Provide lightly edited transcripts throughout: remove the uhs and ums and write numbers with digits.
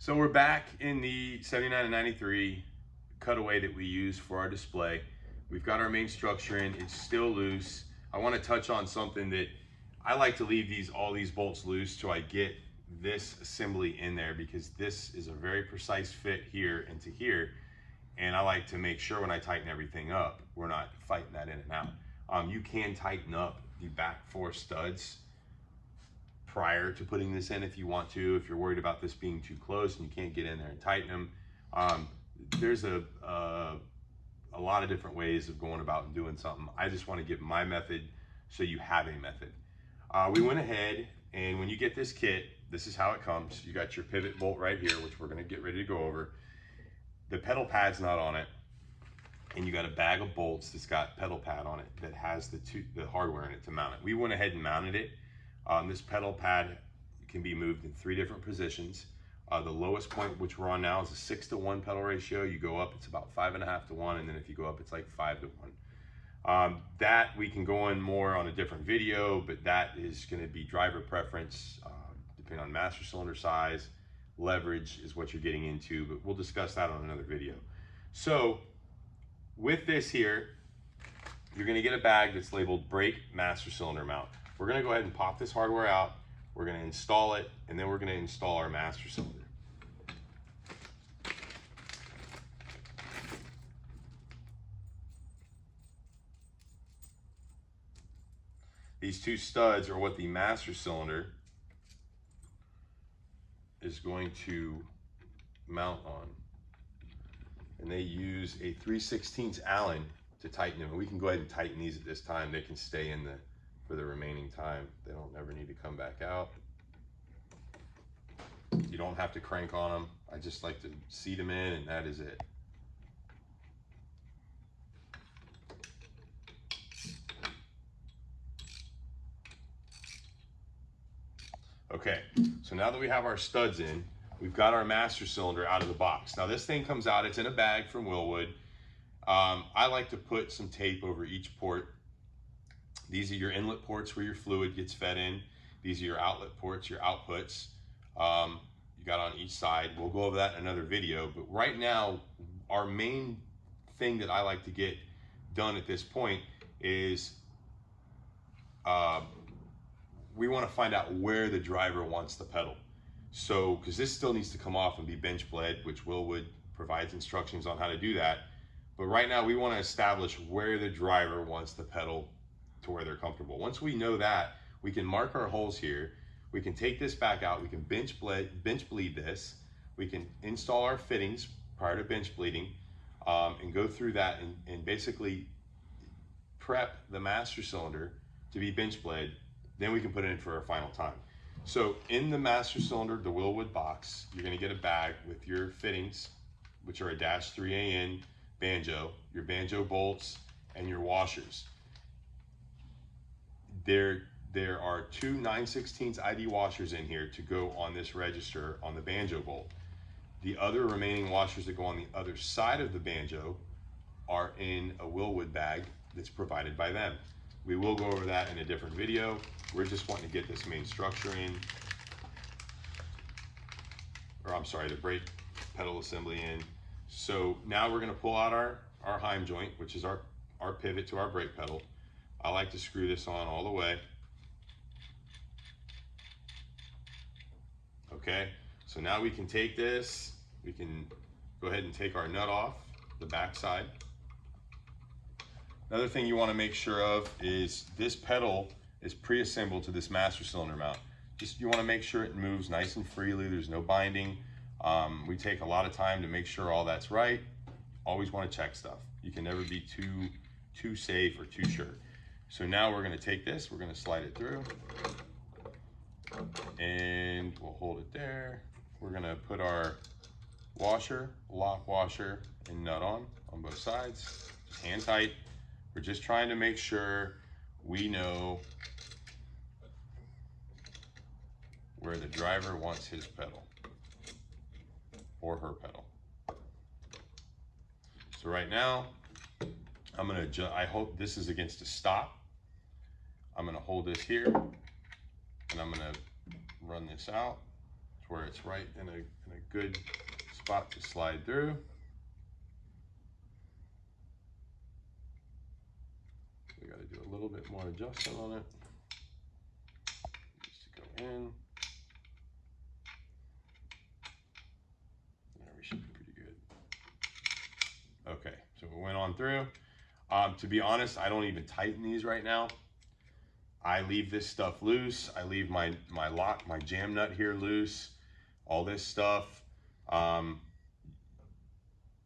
So we're back in the 79 and 93 cutaway that we use for our display. We've got our main structure in, it's still loose. I want to touch on something that I like to leave all these bolts loose till I get this assembly in there, because this is a very precise fit here into here. And I like to make sure when I tighten everything up, we're not fighting that in and out. You can tighten up the back 4 studs prior to putting this in if you want to, if you're worried about this being too close and you can't get in there and tighten them. There's a lot of different ways of going about and doing something. I just want to give my method so you have a method. We went ahead, and when you get this kit, this is how it comes. You got your pivot bolt right here, which we're going to get ready to go over. The pedal pad's not on it, and you got a bag of bolts that's got pedal pad on it that has the hardware in it to mount it. We went ahead and mounted it. This pedal pad can be moved in 3 different positions. The lowest point, which we're on now, is a 6-to-1 pedal ratio. You go up, it's about 5.5 to 1, and then if you go up, it's like 5 to 1. That we can go in more on a different video, but that is going to be driver preference, depending on master cylinder size. Leverage is what you're getting into, but we'll discuss that on another video. So with this here, you're going to get a bag that's labeled brake master cylinder mount. We're going to go ahead and pop this hardware out. We're going to install it, and then we're going to install our master cylinder. These 2 studs are what the master cylinder is going to mount on. And they use a 3/16 Allen to tighten them. And we can go ahead and tighten these at this time. They can stay in for the remaining time. They don't ever need to come back out. You don't have to crank on them. I just like to seat them in, and that is it. Okay, so now that we have our studs in, we've got our master cylinder out of the box. Now this thing comes out, it's in a bag from Willwood. I like to put some tape over each port. These are your inlet ports where your fluid gets fed in. These are your outlet ports, your outputs. You got on each side. We'll go over that in another video, but right now, our main thing that I like to get done at this point is we want to find out where the driver wants the pedal. So, because this still needs to come off and be bench bled, which Willwood provides instructions on how to do that. But right now we want to establish where the driver wants the pedal to where they're comfortable. Once we know that, we can mark our holes here. We can take this back out. We can bench bleed this. We can install our fittings prior to bench bleeding, and go through that and basically prep the master cylinder to be bench bled. Then we can put it in for our final time. So in the master cylinder, the Willwood box, you're going to get a bag with your fittings, which are a -3AN banjo, your banjo bolts, and your washers. There are 2 9/16 ID washers in here to go on this register on the banjo bolt. The other remaining washers that go on the other side of the banjo are in a Willwood bag that's provided by them. We will go over that in a different video. We're just wanting to get this main structure in, or I'm sorry, the brake pedal assembly in. So now we're going to pull out our Heim joint, which is our pivot to our brake pedal. I like to screw this on all the way. Okay, so now we can take this, we can go ahead and take our nut off the back side. Another thing you want to make sure of is this pedal is pre-assembled to this master cylinder mount. Just, you want to make sure it moves nice and freely, there's no binding. We take a lot of time to make sure all that's right. Always want to check stuff. You can never be too safe or too sure. So now we're going to take this, we're going to slide it through, and we'll hold it there. We're going to put our washer, lock washer, and nut on both sides, just hand tight. We're just trying to make sure we know where the driver wants his pedal or her pedal. So right now, I'm gonna I hope this is against a stop. I'm gonna hold this here, and I'm gonna run this out where it's right in a good spot to slide through. We got to do a little bit more adjustment on it. Just to go in. There, we should be pretty good. Okay, so we went on through. To be honest, I don't even tighten these right now. I leave this stuff loose. I leave my lock, my jam nut here loose. All this stuff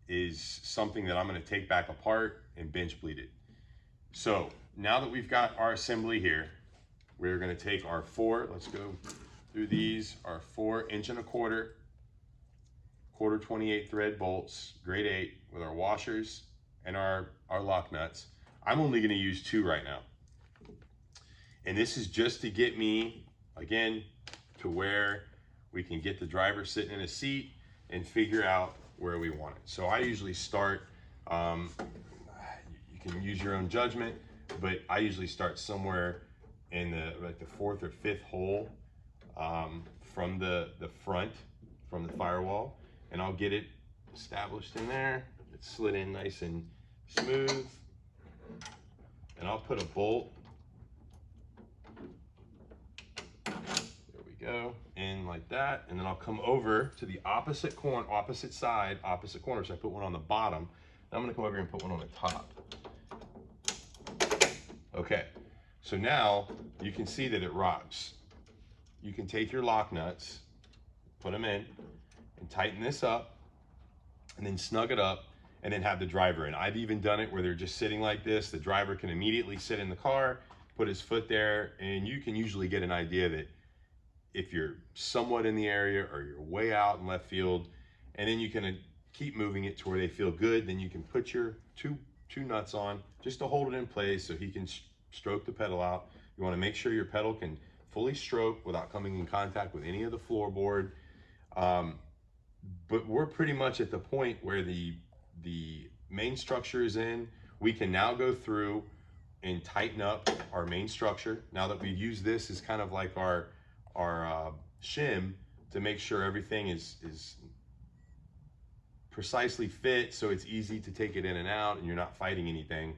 is something that I'm going to take back apart and bench bleed it. So now that we've got our assembly here, we're going to take our let's go through these, our 4 1.25 inch, quarter 28 thread bolts, grade 8, with our washers and our lock nuts. I'm only going to use 2 right now. And this is just to get me, again, to where we can get the driver sitting in a seat and figure out where we want it. So I usually start, you can use your own judgment, but I usually start somewhere in like the 4th or 5th hole from the front, from the firewall, and I'll get it established in there. It's slid in nice and smooth. And I'll put a bolt, there we go, in like that, and then I'll come over to the opposite corner, opposite side, opposite corner. So I put one on the bottom. Now I'm gonna come over here and put one on the top. Okay, so now you can see that it rocks. You can take your lock nuts, put them in, and tighten this up, and then snug it up, and then have the driver in. I've even done it where they're just sitting like this. The driver can immediately sit in the car, put his foot there, and you can usually get an idea that if you're somewhat in the area or you're way out in left field, and then you can keep moving it to where they feel good. Then you can put your two nuts on just to hold it in place so he can stroke the pedal out. You want to make sure your pedal can fully stroke without coming in contact with any of the floorboard. But we're pretty much at the point where the main structure is in. We can now go through and tighten up our main structure. Now that we've used this as kind of like our shim to make sure everything is precisely fit, so it's easy to take it in and out and you're not fighting anything.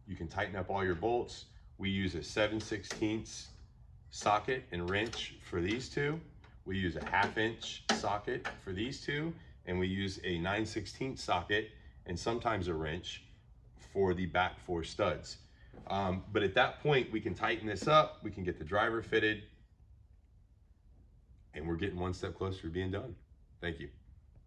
You can tighten up all your bolts. We use a 7/16 socket and wrench for these two. We use a 1/2 inch socket for these two, and we use a 9/16 socket and sometimes a wrench for the back 4 studs. But at that point, we can tighten this up, we can get the driver fitted, and we're getting one step closer to being done. Thank you.